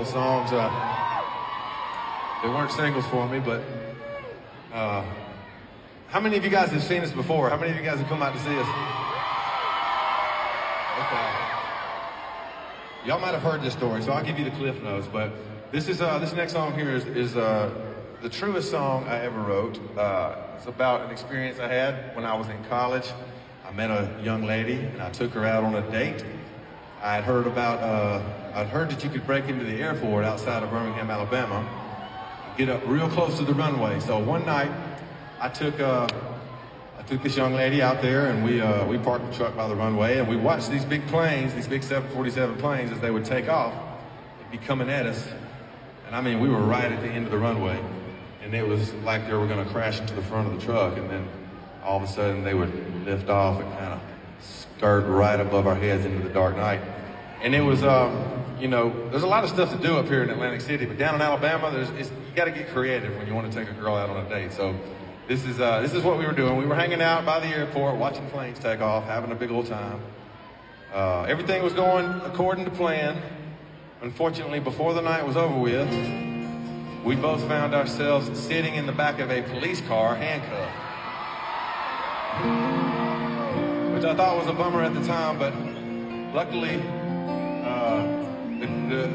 Songs. They weren't singles for me, but how many of you guys have seen us before? How many of you guys have come out to see us? Okay. Y'all might have heard this story, so I'll give you the cliff notes. But this next song here is the truest song I ever wrote. It's about an experience I had when I was in college. I met a young lady and I took her out on a date. I'd heard that you could break into the airport outside of Birmingham, Alabama, get up real close to the runway. So one night, I took this young lady out there, and we parked the truck by the runway, and we watched these big planes, these big 747 planes, as they would take off. They'd be coming at us, and I mean, we were right at the end of the runway, and it was like they were going to crash into the front of the truck, and then all of a sudden they would lift off and kind of skirt right above our heads into the dark night. And it was, there's a lot of stuff to do up here in Atlantic City, but down in Alabama, you got to get creative when you want to take a girl out on a date. So this is what we were doing. We were hanging out by the airport, watching planes take off, having a big old time. Everything was going according to plan. Unfortunately, before the night was over with, we both found ourselves sitting in the back of a police car, handcuffed. Which I thought was a bummer at the time, but luckily,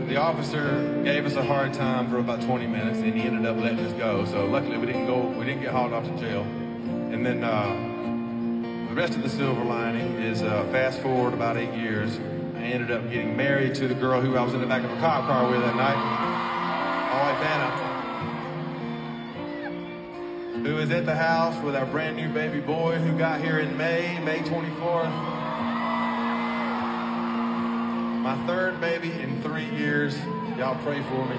the officer gave us a hard time for about 20 minutes, and he ended up letting us go. So luckily we didn't get hauled off to jail. And then the rest of the silver lining is fast forward about 8 years, I ended up getting married to the girl who I was in the back of a cop car with that night, my wife Anna, who is at the house with our brand new baby boy who got here in May 24th. My third baby in 3 years. Y'all pray for me.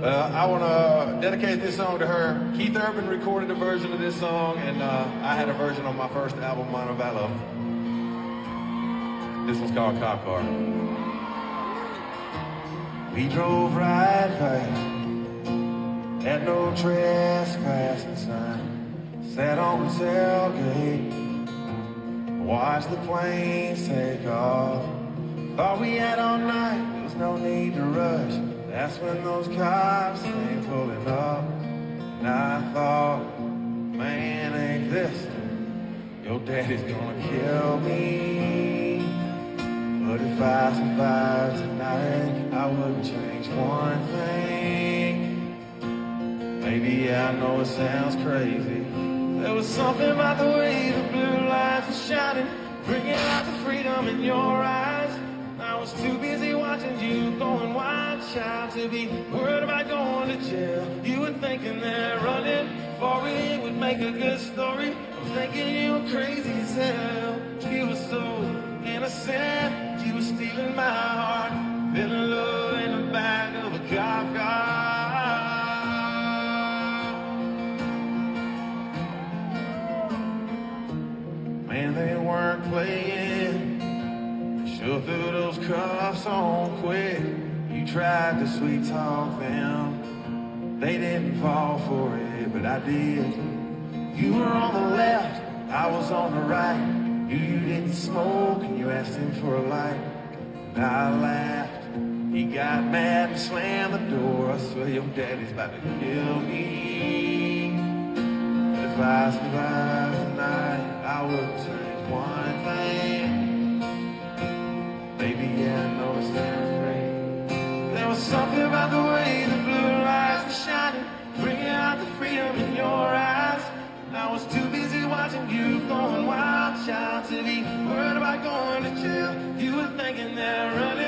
I want to dedicate this song to her. Keith Urban recorded a version of this song, and I had a version on my first album, Montevallo. This one's called Cop Car. We drove right fast, had no trespassing sign. Sat on the tailgate, watched the planes take off. Thought we had all night, there was no need to rush. That's when those cops came pulling up. And I thought, man, ain't this, your daddy's gonna kill me. But if I survive tonight, I wouldn't change one thing. Maybe I know it sounds crazy. There was something about the way the blue lights were shining, bringing out the freedom in your eyes. I was too busy watching you going wild, child, to be worried about going to jail. You were thinking that running for it would make a good story. I'm thinking you were crazy as hell. You were so innocent, you were stealing my heart, feeling love in the back of a cop car. Man, they weren't playing. They sure threw those cuffs on quick. You tried to sweet talk them. They didn't fall for it, but I did. You were on the left, I was on the right. You didn't smoke and you asked him for a light. And I laughed. He got mad and slammed the door. I swear your daddy's about to kill me. But if I survive tonight, I would change one thing. Baby, yeah, I know it sounds great. There was something about the way the blue lights were shining, bringing out the freedom in your eyes. And I was too busy watching you going wild, child, to be worried about going to jail. You were thinking that running